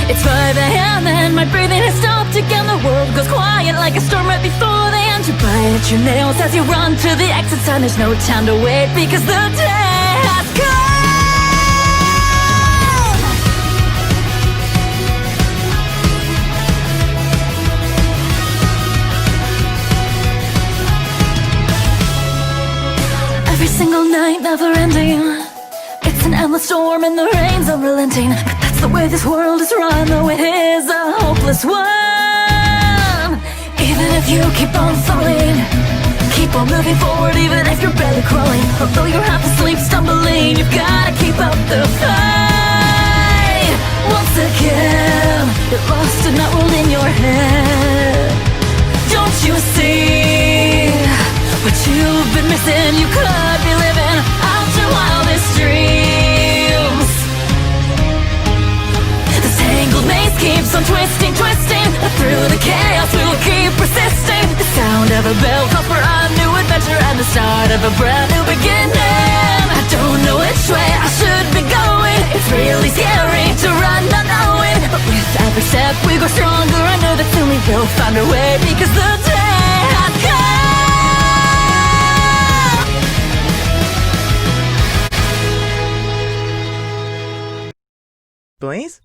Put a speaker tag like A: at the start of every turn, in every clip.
A: It's 5 a.m. and my breathing has stopped again. The world goes quiet like a storm right before the end. You bite at your nails as you run to the exit sign. There's no time to wait because the day has come. Every single night, never ending. It's an endless storm and the rain's unrelenting. But that's the way this world is run, though it is a hopeless one. Even if you keep on falling, keep on moving forward even if you're barely crawling. Although you're half asleep stumbling, you've gotta keep up the fight. Once again, you're lost and not rolling your head. Don't you see what you've been missing? You could be living out your wildest dreams. This tangled maze keeps on twisting, twisting. But through the chaos we will keep persisting. The sound of a bell calls for a new adventure and the start of a brand new beginning. I don't know which way I should be going. It's really scary to run not knowing. But with every step we grow stronger. I know that soon we will find our way because the day has come.
B: Blaze?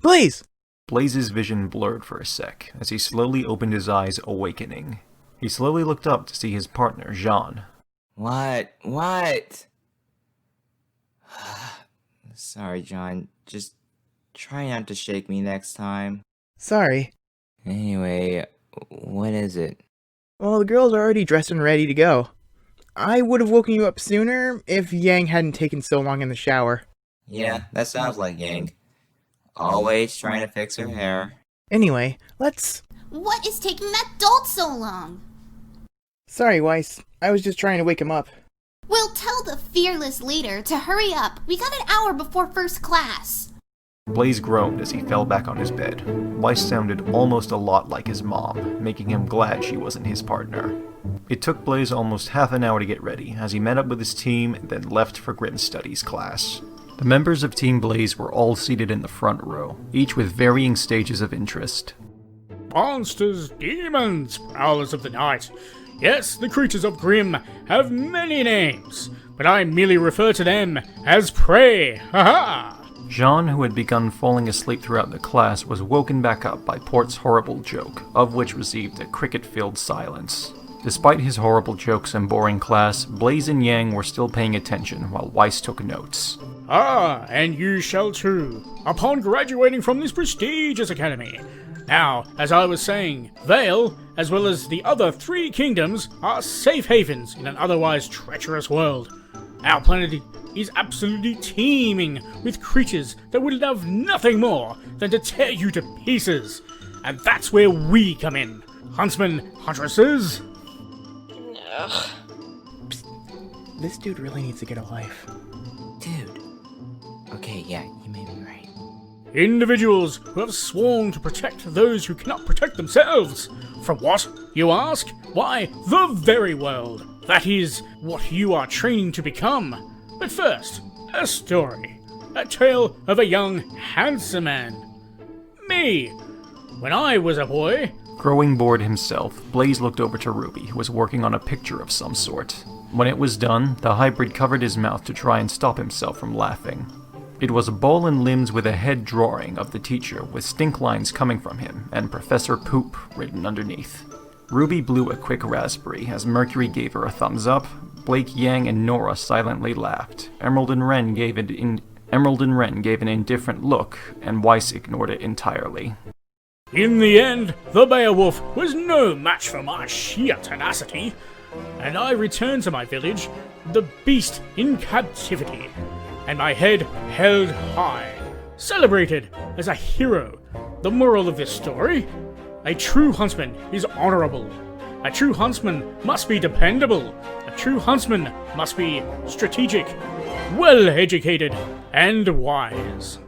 B: Blaze!
C: Blaze's vision blurred for a sec, as he slowly opened his eyes, awakening. He slowly looked up to see his partner, Jaune.
D: What? Sorry, John. Just try not to shake me next time.
B: Sorry.
D: Anyway, what is it?
B: Well, the girls are already dressed and ready to go. I would have woken you up sooner if Yang hadn't taken so long in the shower.
D: Yeah, that sounds like Yang. Always trying to fix her hair.
B: Anyway, let's...
E: What is taking that dolt so long?
B: Sorry, Weiss. I was just trying to wake him up.
E: We'll tell the fearless leader to hurry up. We got an hour before first class.
C: Blaze groaned as he fell back on his bed. Weiss sounded almost a lot like his mom, making him glad she wasn't his partner. It took Blaze almost half an hour to get ready, as he met up with his team and then left for Grim Studies class. The members of Team Blaze were all seated in the front row, each with varying stages of interest.
F: Monsters, demons, prowlers of the night. Yes, the creatures of Grimm have many names, but I merely refer to them as prey. Ha-ha!
C: Jaune, who had begun falling asleep throughout the class, was woken back up by Port's horrible joke, of which received a cricket-filled silence. Despite his horrible jokes and boring class, Blaze and Yang were still paying attention while Weiss took notes.
F: Ah, and you shall too, upon graduating from this prestigious academy. Now, as I was saying, Vale, as well as the other 3 kingdoms, are safe havens in an otherwise treacherous world. Our planet is absolutely teeming with creatures that would love nothing more than to tear you to pieces. And that's where we come in. Huntsmen, huntresses.
B: Psst. This dude really needs to get a life.
D: Dude. Okay, yeah, you may be right.
F: Individuals who have sworn to protect those who cannot protect themselves. From what, you ask? Why, the very world. That is what you are training to become. But first, a story. A tale of a young, handsome man. Me. When I was a boy.
C: Growing bored himself, Blaze looked over to RWBY, who was working on a picture of some sort. When it was done, the hybrid covered his mouth to try and stop himself from laughing. It was a ball and limbs with a head drawing of the teacher with stink lines coming from him and Professor Poop written underneath. RWBY blew a quick raspberry as Mercury gave her a thumbs up, Blake, Yang, and Nora silently laughed. Emerald and Wren gave an indifferent look, and Weiss ignored it entirely.
F: In the end, the Beowulf was no match for my sheer tenacity, and I returned to my village, the beast in captivity, and my head held high, celebrated as a hero. The moral of this story? A true huntsman is honorable. A true huntsman must be dependable. A true huntsman must be strategic, well-educated, and wise.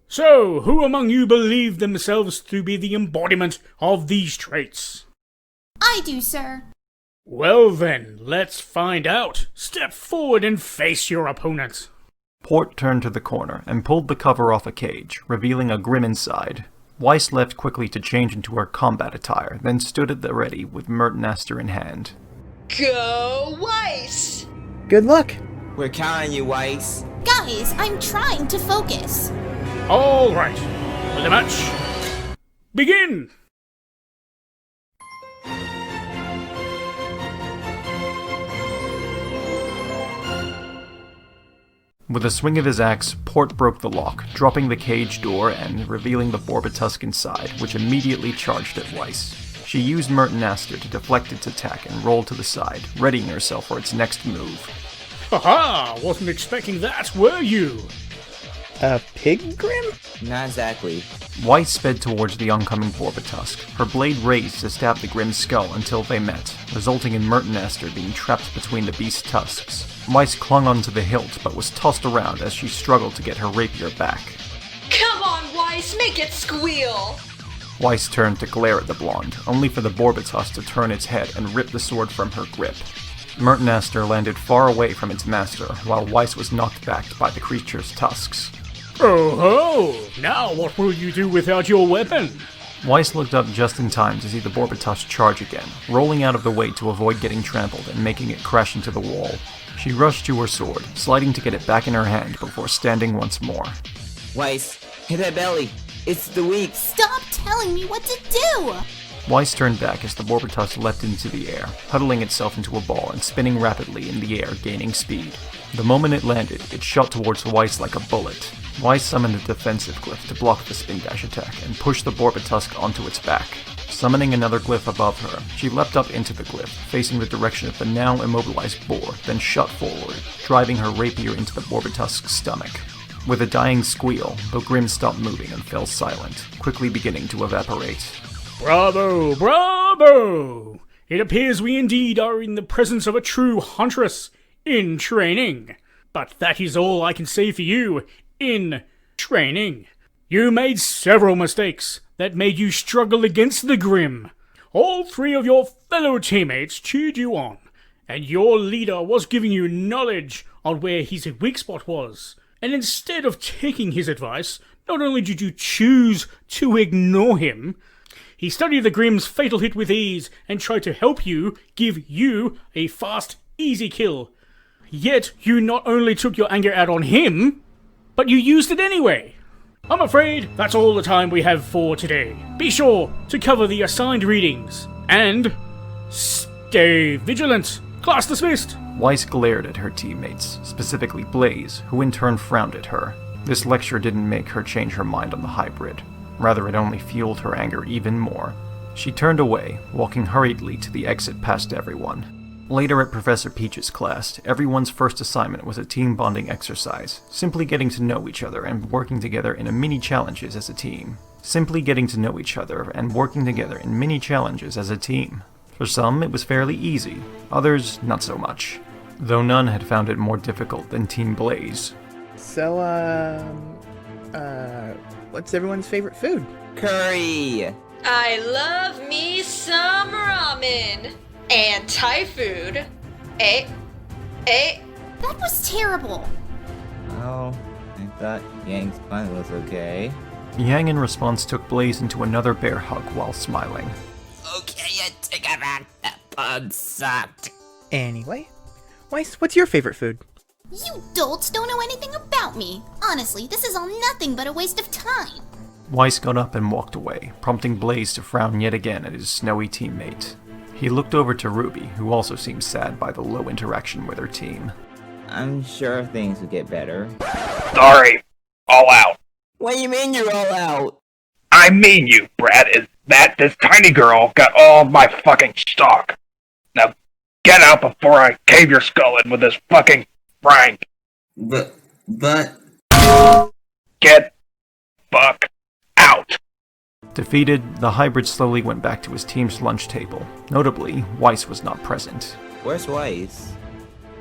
F: So, who among you believe themselves to be the embodiment of these traits?
E: I do, sir.
F: Well then, let's find out. Step forward and face your opponent.
C: Port turned to the corner and pulled the cover off a cage, revealing a Grimm inside. Weiss left quickly to change into her combat attire, then stood at the ready with Mertnaster in hand.
G: Go, Weiss!
B: Good luck!
D: We're counting on you, Weiss.
E: Guys, I'm trying to focus.
F: Alright, will the match begin!
C: With a swing of his axe, Port broke the lock, dropping the cage door and revealing the Borbotusk inside, which immediately charged at Weiss. She used Mertnaster to deflect its attack and roll to the side, readying herself for its next move.
F: Haha, wasn't expecting that, were you?
B: A pig Grimm?
D: Not exactly.
C: Weiss sped towards the oncoming Borbotusk, her blade raised to stab the Grimm's skull until they met, resulting in Mertnaster being trapped between the beast's tusks. Weiss clung onto the hilt, but was tossed around as she struggled to get her rapier back.
G: Come on, Weiss, make it squeal!
C: Weiss turned to glare at the blonde, only for the Borbotusk to turn its head and rip the sword from her grip. Mertnaster landed far away from its master, while Weiss was knocked back by the creature's tusks.
F: Oh ho! Now what will you do without your weapon?
C: Weiss looked up just in time to see the Borbotusk charge again, rolling out of the way to avoid getting trampled and making it crash into the wall. She rushed to her sword, sliding to get it back in her hand before standing once more.
D: Weiss, hit that belly. It's the weak.
E: Stop telling me what to do!
C: Weiss turned back as the Borbotusk leapt into the air, huddling itself into a ball and spinning rapidly in the air, gaining speed. The moment it landed, it shot towards Weiss like a bullet. Weiss summoned a defensive glyph to block the spin dash attack and pushed the Borbotusk onto its back. Summoning another glyph above her, she leapt up into the glyph, facing the direction of the now immobilized boar, then shot forward, driving her rapier into the Borbotusk's stomach. With a dying squeal, the Grimm stopped moving and fell silent, quickly beginning to evaporate.
F: Bravo, bravo! It appears we indeed are in the presence of a true huntress in training. But that is all I can say for you in training. You made several mistakes that made you struggle against the Grimm. All three of your fellow teammates cheered you on, and your leader was giving you knowledge on where his weak spot was. And instead of taking his advice, not only did you choose to ignore him, he studied the Grimm's fatal hit with ease and tried to help you, give you a fast, easy kill. Yet you not only took your anger out on him, but you used it anyway. I'm afraid that's all the time we have for today. Be sure to cover the assigned readings, and stay vigilant. Class dismissed.
C: Weiss glared at her teammates, specifically Blaze, who in turn frowned at her. This lecture didn't make her change her mind on the hybrid. Rather, it only fueled her anger even more. She turned away, walking hurriedly to the exit past everyone. Later at Professor Peach's class, everyone's first assignment was a team bonding exercise, simply getting to know each other and working together in mini-challenges as a team. Simply getting to know each other and working together in mini-challenges as a team. For some, it was fairly easy, others not so much. Though none had found it more difficult than Team Blaze.
B: So, what's everyone's favorite food?
D: Curry.
G: I love me some ramen. And Thai food.
E: That was terrible.
D: Oh, I thought Yang's pun was okay.
C: Yang in response took Blaze into another bear hug while smiling.
D: Okay, you take it back. That pun sucked.
B: Anyway, Weiss, what's your favorite food?
E: You dolts don't know anything about me. Honestly, this is all nothing but a waste of time.
C: Weiss got up and walked away, prompting Blaze to frown yet again at his snowy teammate. He looked over to RWBY, who also seemed sad by the low interaction with her team.
D: I'm sure things will get better.
H: Sorry, all out.
D: What do you mean you're all out?
H: I mean you, Brad, is that this tiny girl got all of my fucking stock. Now, get out before I cave your skull in with this fucking Frank.
D: But...
H: Get fuck out.
C: Defeated, the hybrid slowly went back to his team's lunch table. Notably, Weiss was not present.
D: Where's Weiss?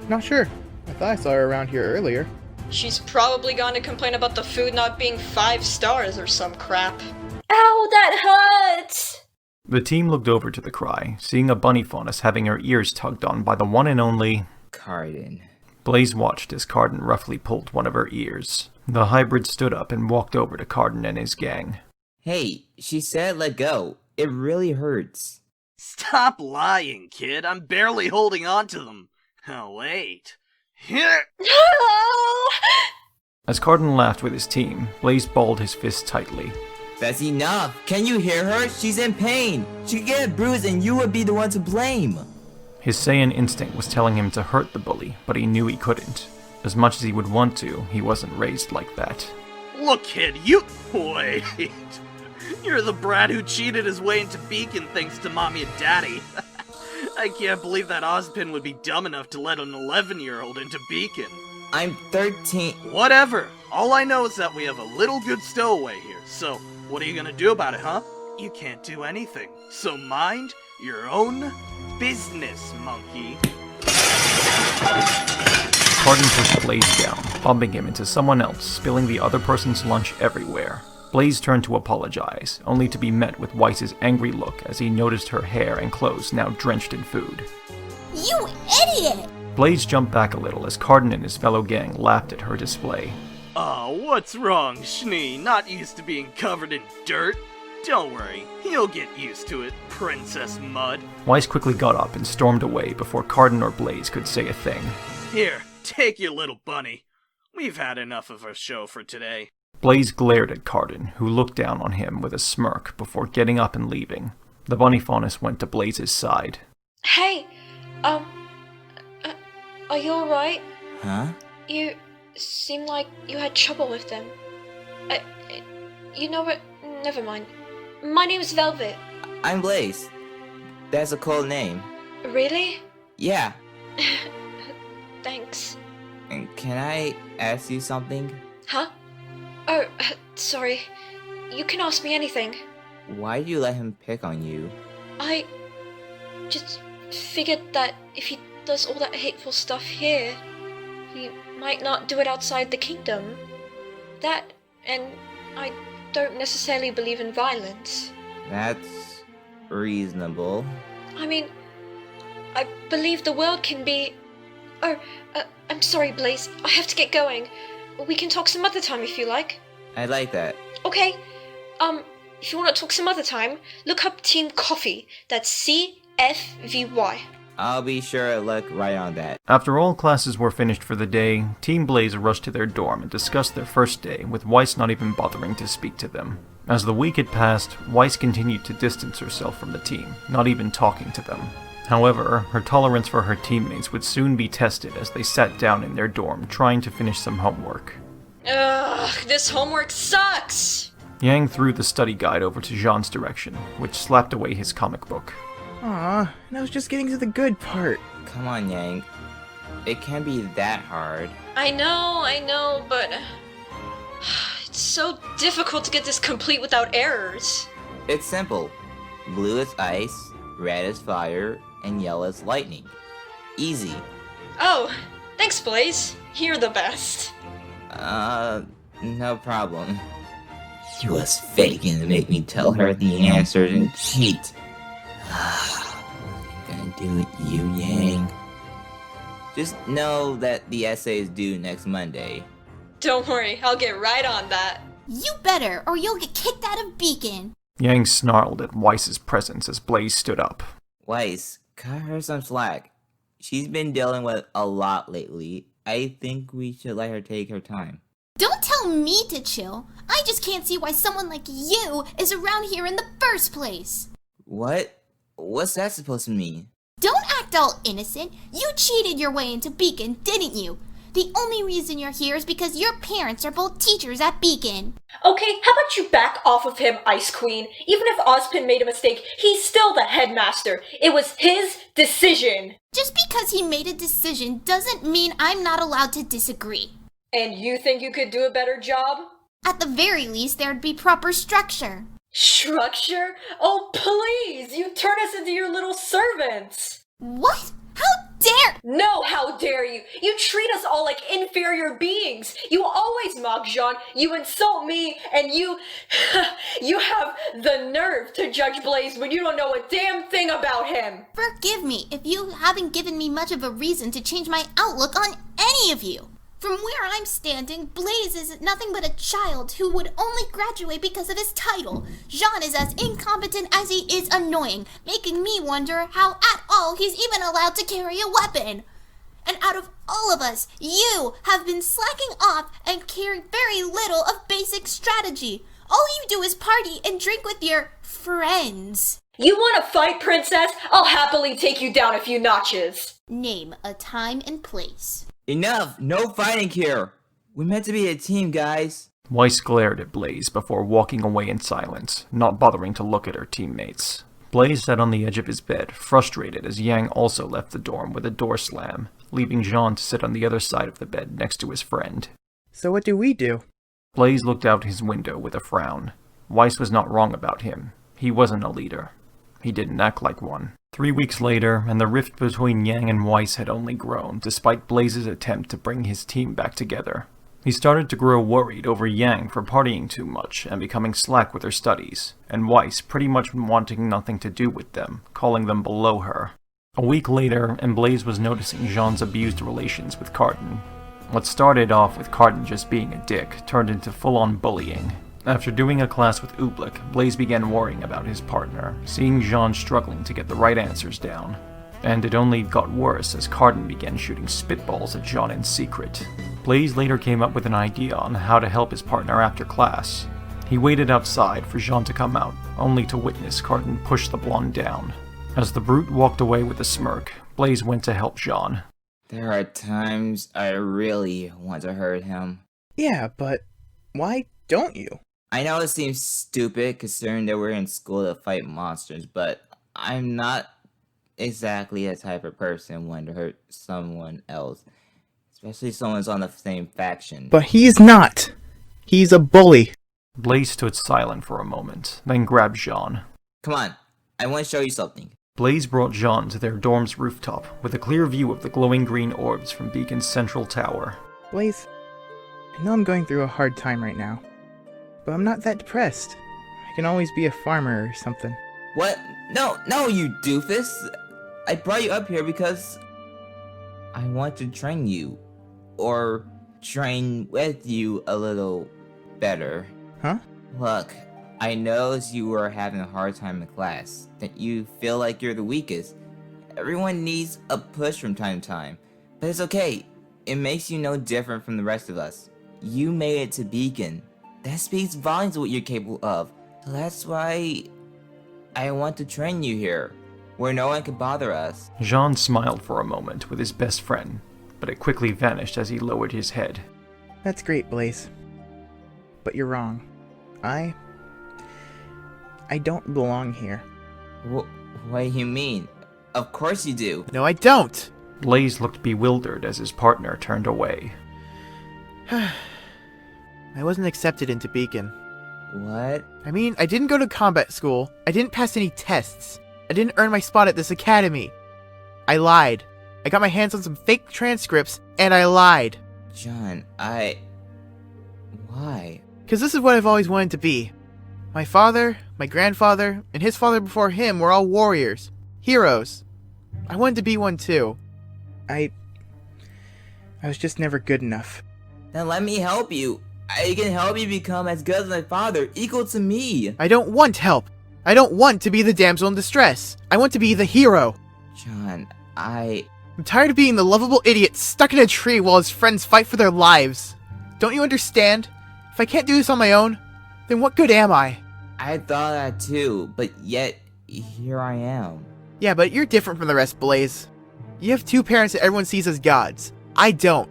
B: Not sure. I thought I saw her around here earlier.
G: She's probably gone to complain about the food not being 5 stars or some crap.
A: Ow, that hurts!
C: The team looked over to the cry, seeing a bunny faunus having her ears tugged on by the one and only...
D: Cardin.
C: Blaze watched as Cardin roughly pulled one of her ears. The hybrid stood up and walked over to Cardin and his gang.
D: Hey, she said let go. It really hurts.
I: Stop lying, kid. I'm barely holding on to them. Oh, wait. Here.
C: As Cardin laughed with his team, Blaze balled his fist tightly.
D: That's enough. Can you hear her? She's in pain. She could get bruised and you would be the one to blame.
C: His Saiyan instinct was telling him to hurt the bully, but he knew he couldn't. As much as he would want to, he wasn't raised like that.
I: Look, kid, you... Wait. You're the brat who cheated his way into Beacon thanks to Mommy and Daddy. I can't believe that Ozpin would be dumb enough to let an 11-year-old into Beacon.
D: I'm 13.
I: Whatever. All I know is that we have a little good stowaway here, so what are you gonna do about it, huh? You can't do anything, so mind your own business, monkey.
C: Cardin pushed Blaze down, bumping him into someone else, spilling the other person's lunch everywhere. Blaze turned to apologize, only to be met with Weiss's angry look as he noticed her hair and clothes now drenched in food.
E: You idiot!
C: Blaze jumped back a little as Cardin and his fellow gang laughed at her display.
I: Oh, what's wrong, Schnee? Not used to being covered in dirt? Don't worry, you'll get used to it, Princess Mud.
C: Weiss quickly got up and stormed away before Cardin or Blaze could say a thing.
I: Here, take your little bunny. We've had enough of our show for today.
C: Blaze glared at Cardin, who looked down on him with a smirk before getting up and leaving. The bunny faunus went to Blaze's side.
G: Hey, are you alright?
D: Huh?
G: You seem like you had trouble with them. You know what? Never mind. My name's Velvet.
D: I'm Blaze. That's a cool name.
G: Really?
D: Yeah.
G: Thanks.
D: And can I ask you something?
G: Huh? Oh, sorry. You can ask me anything.
D: Why do you let him pick on you?
G: I just figured that if he does all that hateful stuff here, he might not do it outside the kingdom. That, and I don't necessarily believe in violence.
D: That's reasonable.
G: I mean, I believe the world can be... Oh, I'm sorry, Blaze. I have to get going. We can talk some other time if you like.
D: I like that.
G: Okay. If you want to talk some other time, look up Team Coffee. That's CFVY.
D: I'll be sure to look right on that.
C: After all classes were finished for the day, Team Blaze rushed to their dorm and discussed their first day, with Weiss not even bothering to speak to them. As the week had passed, Weiss continued to distance herself from the team, not even talking to them. However, her tolerance for her teammates would soon be tested as they sat down in their dorm trying to finish some homework.
G: Ugh, this homework sucks!
C: Yang threw the study guide over to Jean's direction, which slapped away his comic book.
B: Aw, and I was just getting to the good part.
D: Come on, Yang. It can't be that hard.
G: I know, but... it's so difficult to get this complete without errors.
D: It's simple. Blue is ice, red is fire, and yellow is lightning. Easy.
G: Oh, thanks, Blaze. You're the best.
D: No problem. She was faking to make me tell her the answers and cheat. I'm gonna do it, you Yang. Just know that the essay is due next Monday.
G: Don't worry, I'll get right on that.
E: You better, or you'll get kicked out of Beacon.
C: Yang snarled at Weiss's presence as Blaze stood up.
D: Weiss, cut her some slack. She's been dealing with a lot lately. I think we should let her take her time.
E: Don't tell me to chill. I just can't see why someone like you is around here in the first place.
D: What? What's that supposed to mean?
E: Don't act all innocent. You cheated your way into Beacon, didn't you? The only reason you're here is because your parents are both teachers at Beacon.
G: Okay, how about you back off of him, Ice Queen? Even if Ozpin made a mistake, he's still the headmaster. It was his decision.
E: Just because he made a decision doesn't mean I'm not allowed to disagree.
G: And you think you could do a better job?
E: At the very least, there'd be proper structure.
G: Structure? Oh, please! You turn us into your little servants!
E: What? How dare—
G: No, how dare you! You treat us all like inferior beings! You always mock Jean, you insult me, and you have the nerve to judge Blaze when you don't know a damn thing about him!
E: Forgive me if you haven't given me much of a reason to change my outlook on any of you. From where I'm standing, Blaze is nothing but a child who would only graduate because of his title. Jaune is as incompetent as he is annoying, making me wonder how at all he's even allowed to carry a weapon. And out of all of us, you have been slacking off and caring very little of basic strategy. All you do is party and drink with your friends.
G: You want to fight, Princess? I'll happily take you down a few notches.
E: Name a time and place.
D: Enough! No fighting here! We're meant to be a team, guys.
C: Weiss glared at Blaze before walking away in silence, not bothering to look at her teammates. Blaze sat on the edge of his bed, frustrated as Yang also left the dorm with a door slam, leaving Jaune to sit on the other side of the bed next to his friend.
B: So what do we do?
C: Blaze looked out his window with a frown. Weiss was not wrong about him. He wasn't a leader. He didn't act like one. 3 weeks later, and the rift between Yang and Weiss had only grown, despite Blaze's attempt to bring his team back together. He started to grow worried over Yang for partying too much and becoming slack with her studies, and Weiss pretty much wanting nothing to do with them, calling them below her. A week later, and Blaze was noticing Jaune's abused relations with Carton. What started off with Carton just being a dick turned into full-on bullying. After doing a class with Oobleck, Blaze began worrying about his partner, seeing Jaune struggling to get the right answers down. And it only got worse as Carton began shooting spitballs at Jaune in secret. Blaze later came up with an idea on how to help his partner after class. He waited outside for Jaune to come out, only to witness Carton push the blonde down. As the brute walked away with a smirk, Blaze went to help Jaune.
D: There are times I really want to hurt him.
B: Yeah, but why don't you?
D: I know it seems stupid considering that we're in school to fight monsters, but I'm not exactly the type of person wanting to hurt someone else. Especially someone's on the same faction.
B: But he's not! He's a bully!
C: Blaze stood silent for a moment, then grabbed Jaune.
D: Come on, I want to show you something.
C: Blaze brought Jaune to their dorm's rooftop, with a clear view of the glowing green orbs from Beacon's central tower.
B: Blaze, I know I'm going through a hard time right now, but I'm not that depressed. I can always be a farmer or something.
D: What? No, you doofus! I brought you up here because I want to train you. Or train with you a little better.
B: Huh?
D: Look, I know you were having a hard time in class, that you feel like you're the weakest. Everyone needs a push from time to time. But it's okay, it makes you no different from the rest of us. You made it to Beacon. That speaks volumes of what you're capable of. So that's why I want to train you here, where no one can bother us.
C: Jaune smiled for a moment with his best friend, but it quickly vanished as he lowered his head.
B: That's great, Blaze. But you're wrong. I don't belong here.
D: What do you mean? Of course you do.
B: No, I don't!
C: Blaze looked bewildered as his partner turned away.
B: I wasn't accepted into Beacon.
D: What?
B: I mean, I didn't go to combat school. I didn't pass any tests. I didn't earn my spot at this academy. I lied. I got my hands on some fake transcripts, and I lied.
D: Jaune, Why?
B: Because this is what I've always wanted to be. My father, my grandfather, and his father before him were all warriors. Heroes. I wanted to be one too. I was just never good enough.
D: Then let me help you. I can help you become as good as my father, equal to me.
B: I don't want help. I don't want to be the damsel in distress. I want to be the hero.
D: Jaune,
B: I'm tired of being the lovable idiot stuck in a tree while his friends fight for their lives. Don't you understand? If I can't do this on my own, then what good am I?
D: I thought that too, but yet, here I am.
B: Yeah, but you're different from the rest, Blaze. You have two parents that everyone sees as gods. I don't.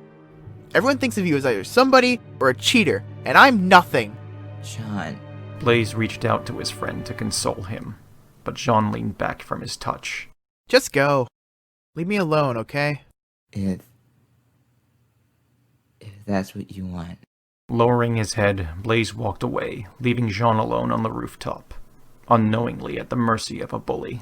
B: Everyone thinks of you as either somebody or a cheater, and I'm nothing.
D: Jaune.
C: Blaze reached out to his friend to console him, but Jaune leaned back from his touch.
B: Just go. Leave me alone, okay?
D: If that's what you want.
C: Lowering his head, Blaze walked away, leaving Jaune alone on the rooftop, unknowingly at the mercy of a bully.